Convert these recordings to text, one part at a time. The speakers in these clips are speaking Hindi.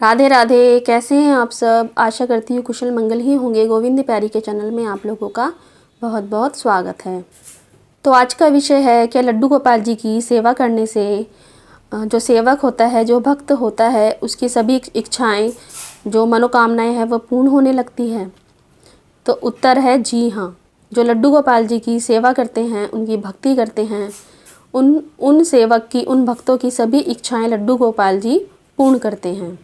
राधे राधे। कैसे हैं आप सब? आशा करती हूँ कुशल मंगल ही होंगे। गोविंद प्यारी के चैनल में आप लोगों का बहुत बहुत स्वागत है। तो आज का विषय है कि लड्डू गोपाल जी की सेवा करने से जो सेवक होता है, जो भक्त होता है, उसकी सभी इच्छाएं, जो मनोकामनाएं हैं, वो पूर्ण होने लगती हैं। तो उत्तर है जी हाँ। जो लड्डू गोपाल जी की सेवा करते हैं, उनकी भक्ति करते हैं, उन सेवक की, उन भक्तों की सभी इच्छाएं लड्डू गोपाल जी पूर्ण करते हैं।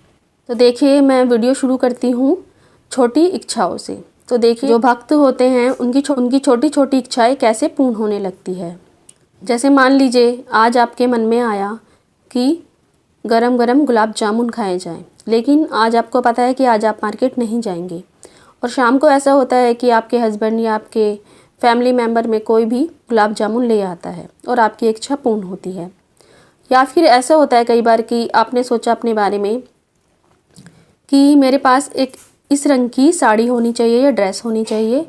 तो देखिए, मैं वीडियो शुरू करती हूँ छोटी इच्छाओं से। तो देखिए, जो भक्त होते हैं उनकी छोटी छोटी इच्छाएं कैसे पूर्ण होने लगती है। जैसे मान लीजिए आज आपके मन में आया कि गरम गरम गुलाब जामुन खाए जाएं, लेकिन आज आपको पता है कि आज आप मार्केट नहीं जाएंगे, और शाम को ऐसा होता है कि आपके हस्बैंड या आपके फैमिली मेम्बर में कोई भी गुलाब जामुन ले आता है और आपकी इच्छा पूर्ण होती है। या फिर ऐसा होता है कई बार कि आपने सोचा अपने बारे में कि मेरे पास एक इस रंग की साड़ी होनी चाहिए या ड्रेस होनी चाहिए,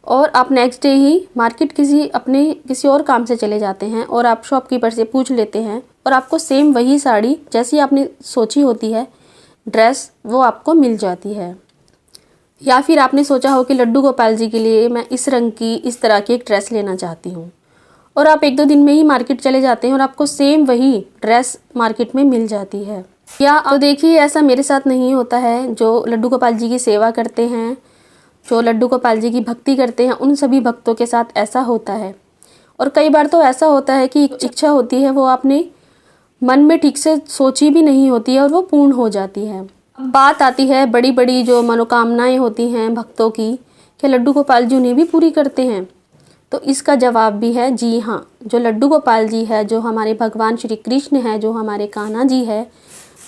और आप नेक्स्ट डे ही मार्केट किसी और काम से चले जाते हैं और आप शॉपकीपर से पूछ लेते हैं और आपको सेम वही साड़ी जैसी आपने सोची होती है ड्रेस, वो आपको मिल जाती है। या फिर आपने सोचा हो कि लड्डू गोपाल जी के लिए मैं इस रंग की, इस तरह की एक ड्रेस लेना चाहती हूँ, और आप 1-2 दिन में ही मार्केट चले जाते हैं और आपको सेम वही ड्रेस मार्केट में मिल जाती है। या तो देखिए, ऐसा मेरे साथ नहीं होता है। जो लड्डू गोपाल जी की सेवा करते हैं, जो लड्डू गोपाल जी की भक्ति करते हैं, उन सभी भक्तों के साथ ऐसा होता है। और कई बार तो ऐसा होता है कि इच्छा होती है, वो आपने मन में ठीक से सोची भी नहीं होती है और वो पूर्ण हो जाती है। अब बात आती है बड़ी बड़ी जो मनोकामनाएं होती हैं भक्तों की, क्या लड्डू गोपाल जी उन्हें भी पूरी करते हैं? तो इसका जवाब भी है जी हाँ। जो लड्डू गोपाल जी है, जो हमारे भगवान श्री कृष्ण है, जो हमारे कान्हा जी है,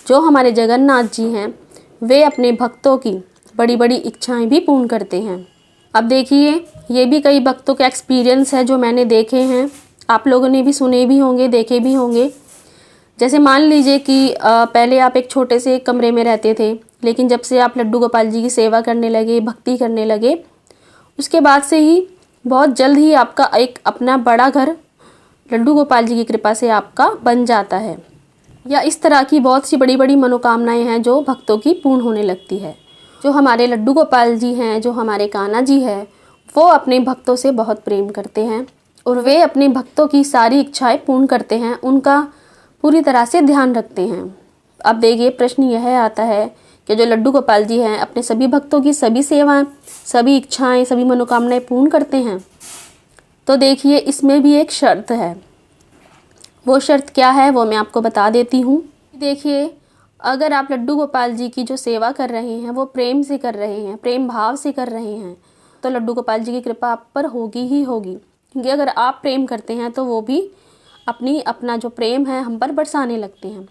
जो हमारे जगन्नाथ जी हैं, वे अपने भक्तों की बड़ी बड़ी इच्छाएं भी पूर्ण करते हैं। अब देखिए, ये भी कई भक्तों के एक्सपीरियंस है जो मैंने देखे हैं, आप लोगों ने भी सुने भी होंगे, देखे भी होंगे। जैसे मान लीजिए कि पहले आप एक छोटे से कमरे में रहते थे, लेकिन जब से आप लड्डू गोपाल जी की सेवा करने लगे, भक्ति करने लगे, उसके बाद से ही बहुत जल्द ही आपका एक अपना बड़ा घर लड्डू गोपाल जी की कृपा से आपका बन जाता है। या इस तरह की बहुत सी बड़ी बड़ी मनोकामनाएं हैं जो भक्तों की पूर्ण होने लगती है। जो हमारे लड्डू गोपाल जी हैं, जो हमारे कान्हा जी हैं, वो अपने भक्तों से बहुत प्रेम करते हैं और वे अपने भक्तों की सारी इच्छाएं पूर्ण करते हैं, उनका पूरी तरह से ध्यान रखते हैं। अब देखिए, प्रश्न यह आता है कि जो लड्डू गोपाल जी हैं अपने सभी भक्तों की सभी सेवाएं, सभी इच्छाएं, सभी मनोकामनाएं पूर्ण करते हैं। तो देखिए, इसमें भी एक शर्त है। वो शर्त क्या है, वो मैं आपको बता देती हूँ। देखिए, अगर आप लड्डू गोपाल जी की जो सेवा कर रहे हैं वो प्रेम से कर रहे हैं, प्रेम भाव से कर रहे हैं, तो लड्डू गोपाल जी की कृपा आप पर होगी ही होगी। क्योंकि अगर आप प्रेम करते हैं तो वो भी अपना जो प्रेम है हम पर बरसाने लगते हैं।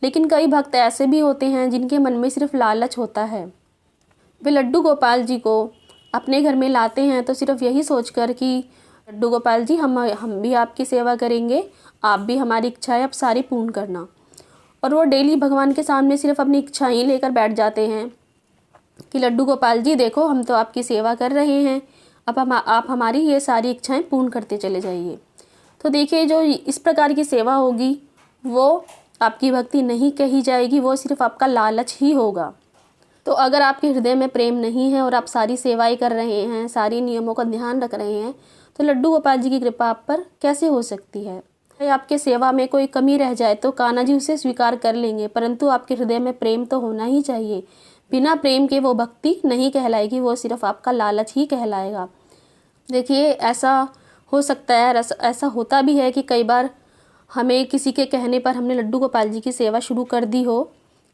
लेकिन कई भक्त ऐसे भी होते हैं जिनके मन में सिर्फ लालच होता है। वे लड्डू गोपाल जी को अपने घर में लाते हैं तो सिर्फ यही सोचकर कि लड्डू गोपाल जी हम भी आपकी सेवा करेंगे, आप भी हमारी इच्छाएं अब सारी पूर्ण करना। और वो डेली भगवान के सामने सिर्फ अपनी इच्छाएं लेकर बैठ जाते हैं कि लड्डू गोपाल जी देखो, हम तो आपकी सेवा कर रहे हैं, अब आप हमारी ये सारी इच्छाएं पूर्ण करते चले जाइए। तो देखिए, जो इस प्रकार की सेवा होगी वो आपकी भक्ति नहीं कही जाएगी, वो सिर्फ आपका लालच ही होगा। तो अगर आपके हृदय में प्रेम नहीं है और आप सारी सेवाएं कर रहे हैं, सारी नियमों का ध्यान रख रहे हैं, तो लड्डू गोपाल जी की कृपा आप पर कैसे हो सकती है? आपके सेवा में कोई कमी रह जाए तो कान्हा जी उसे स्वीकार कर लेंगे, परंतु आपके हृदय में प्रेम तो होना ही चाहिए। बिना प्रेम के वो भक्ति नहीं कहलाएगी, वो सिर्फ आपका लालच ही कहलाएगा। देखिए, ऐसा हो सकता है, ऐसा होता भी है कि कई बार हमें किसी के कहने पर हमने लड्डू गोपाल जी की सेवा शुरू कर दी हो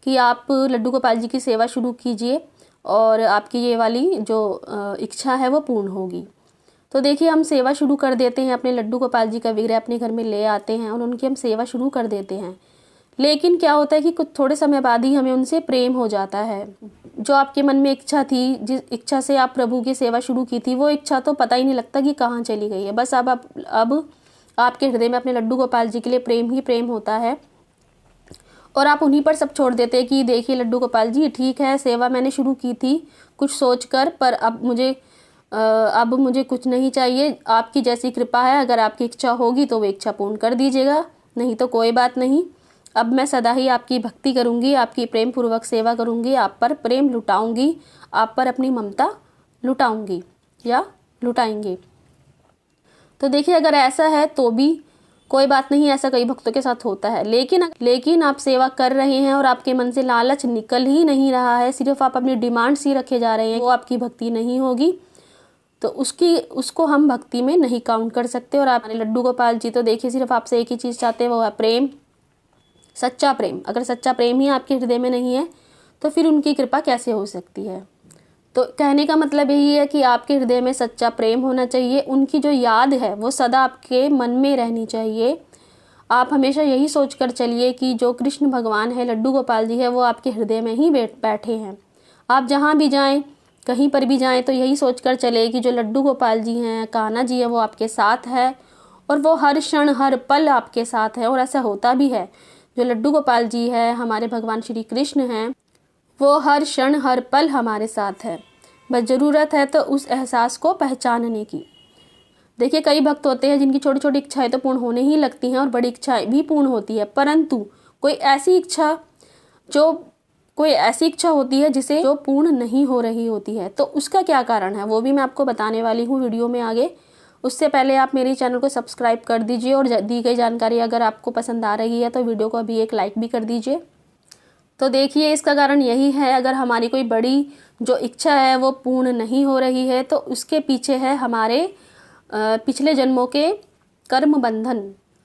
कि आप लड्डू गोपाल जी की सेवा शुरू कीजिए और आपकी ये वाली जो इच्छा है वो पूर्ण होगी। तो देखिए, हम सेवा शुरू कर देते हैं, अपने लड्डू गोपाल जी का विग्रह अपने घर में ले आते हैं और उनकी हम सेवा शुरू कर देते हैं। लेकिन क्या होता है कि कुछ थोड़े समय बाद ही हमें उनसे प्रेम हो जाता है। जो आपके मन में इच्छा थी, जिस इच्छा से आप प्रभु की सेवा शुरू की थी, वो इच्छा तो पता ही नहीं लगता कि कहाँ चली गई है। बस अब आपके हृदय में अपने लड्डू गोपाल जी के लिए प्रेम ही प्रेम होता है और आप उन्हीं पर सब छोड़ देते हैं कि देखिए लड्डू गोपाल जी, ठीक है, सेवा मैंने शुरू की थी कुछ सोच कर, पर अब मुझे कुछ नहीं चाहिए, आपकी जैसी कृपा है। अगर आपकी इच्छा होगी तो वो इच्छा पूर्ण कर दीजिएगा, नहीं तो कोई बात नहीं, अब मैं सदा ही आपकी भक्ति करूँगी, आपकी प्रेम पूर्वक सेवा करूँगी, आप पर प्रेम लुटाऊँगी, आप पर अपनी ममता लुटाऊँगी या लुटाएंगे। तो देखिए, अगर ऐसा है तो भी कोई बात नहीं, ऐसा कई भक्तों के साथ होता है। लेकिन आप सेवा कर रहे हैं और आपके मन से लालच निकल ही नहीं रहा है, सिर्फ आप अपनी डिमांड्स ही रखे जा रहे हैं, वो आपकी भक्ति नहीं होगी। तो उसको हम भक्ति में नहीं काउंट कर सकते। और आप लड्डू गोपाल जी तो देखिए सिर्फ आपसे एक ही चीज़ चाहते हैं, वो है प्रेम, सच्चा प्रेम। अगर सच्चा प्रेम ही आपके हृदय में नहीं है तो फिर उनकी कृपा कैसे हो सकती है। तो कहने का मतलब यही है कि आपके हृदय में सच्चा प्रेम होना चाहिए, उनकी जो याद है वो सदा आपके मन में रहनी चाहिए। आप हमेशा यही सोचकर चलिए कि जो कृष्ण भगवान है, लड्डू गोपाल जी है, वो आपके हृदय में ही बैठे हैं। आप जहाँ भी जाएं, कहीं पर भी जाएं, तो यही सोचकर चले कि जो लड्डू गोपाल जी हैं, कान्हा जी है, वो आपके साथ है और वो हर क्षण हर पल आपके साथ है। और ऐसा होता भी है, जो लड्डू गोपाल जी है, हमारे भगवान श्री कृष्ण हैं, वो हर क्षण हर पल हमारे साथ है। बस ज़रूरत है तो उस एहसास को पहचानने की। देखिए, कई भक्त होते हैं जिनकी छोटी छोटी इच्छाएं तो पूर्ण होने ही लगती हैं और बड़ी इच्छाएं भी पूर्ण होती है, परंतु कोई ऐसी इच्छा होती है जिसे जो पूर्ण नहीं हो रही होती है। तो उसका क्या कारण है वो भी मैं आपको बताने वाली हूँ वीडियो में आगे। उससे पहले आप मेरे चैनल को सब्सक्राइब कर दीजिए और दी गई जानकारी अगर आपको पसंद आ रही है तो वीडियो को अभी एक लाइक भी कर दीजिए। तो देखिए, इसका कारण यही है, अगर हमारी कोई बड़ी जो इच्छा है वो पूर्ण नहीं हो रही है तो उसके पीछे है हमारे पिछले जन्मों के कर्म बंधन।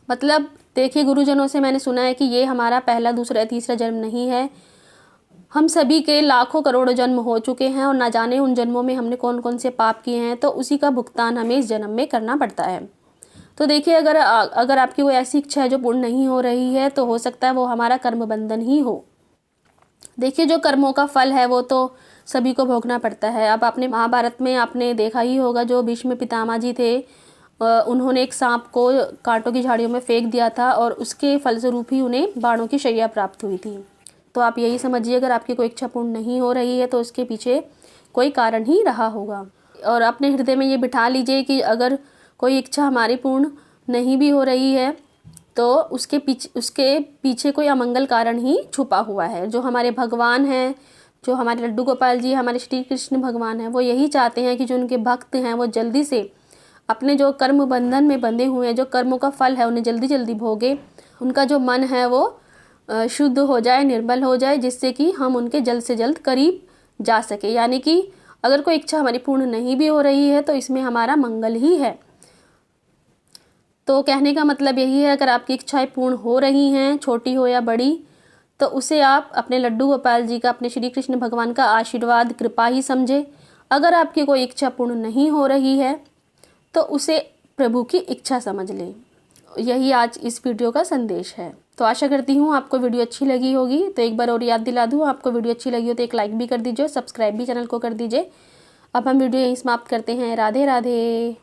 मतलब देखिए, गुरुजनों से मैंने सुना है कि ये हमारा पहला, दूसरा, तीसरा जन्म नहीं है, हम सभी के लाखों करोड़ों जन्म हो चुके हैं और ना जाने उन जन्मों में हमने कौन कौन से पाप किए हैं, तो उसी का भुगतान हमें इस जन्म में करना पड़ता है। तो देखिए, अगर आपकी कोई ऐसी इच्छा है जो पूर्ण नहीं हो रही है तो हो सकता है वो हमारा कर्म बंधन ही हो। देखिए, जो कर्मों का फल है वो तो सभी को भोगना पड़ता है। अब आपने महाभारत में आपने देखा ही होगा, जो भीष्म पितामह जी थे, उन्होंने एक सांप को कांटों की झाड़ियों में फेंक दिया था और उसके फलस्वरूप ही उन्हें बाणों की शैया प्राप्त हुई थी। तो आप यही समझिए, अगर आपकी कोई इच्छा पूर्ण नहीं हो रही है तो उसके पीछे कोई कारण ही रहा होगा। और अपने हृदय में ये बिठा लीजिए कि अगर कोई इच्छा हमारी पूर्ण नहीं भी हो रही है तो उसके पीछे कोई अमंगल कारण ही छुपा हुआ है। जो हमारे भगवान हैं, जो हमारे लड्डू गोपाल जी, हमारे श्री कृष्ण भगवान हैं, वो यही चाहते हैं कि जो उनके भक्त हैं वो जल्दी से अपने जो कर्म बंधन में बंधे हुए हैं, जो कर्मों का फल है उन्हें जल्दी जल्दी भोगे, उनका जो मन है वो शुद्ध हो जाए, निर्मल हो जाए, जिससे कि हम उनके जल्द से जल्द करीब जा सके। यानी कि अगर कोई इच्छा हमारी पूर्ण नहीं भी हो रही है तो इसमें हमारा मंगल ही है। तो कहने का मतलब यही है, अगर आपकी इच्छाएं पूर्ण हो रही हैं, छोटी हो या बड़ी, तो उसे आप अपने लड्डू गोपाल जी का, अपने श्री कृष्ण भगवान का आशीर्वाद, कृपा ही समझे। अगर आपकी कोई इच्छा पूर्ण नहीं हो रही है तो उसे प्रभु की इच्छा समझ लें। यही आज इस वीडियो का संदेश है। तो आशा करती हूँ आपको वीडियो अच्छी लगी होगी। तो एक बार और याद दिला दूँ, आपको वीडियो अच्छी लगी हो तो एक लाइक भी कर दीजिए, सब्सक्राइब भी चैनल को कर दीजिए। अब हम वीडियो यहीं समाप्त करते हैं। राधे राधे।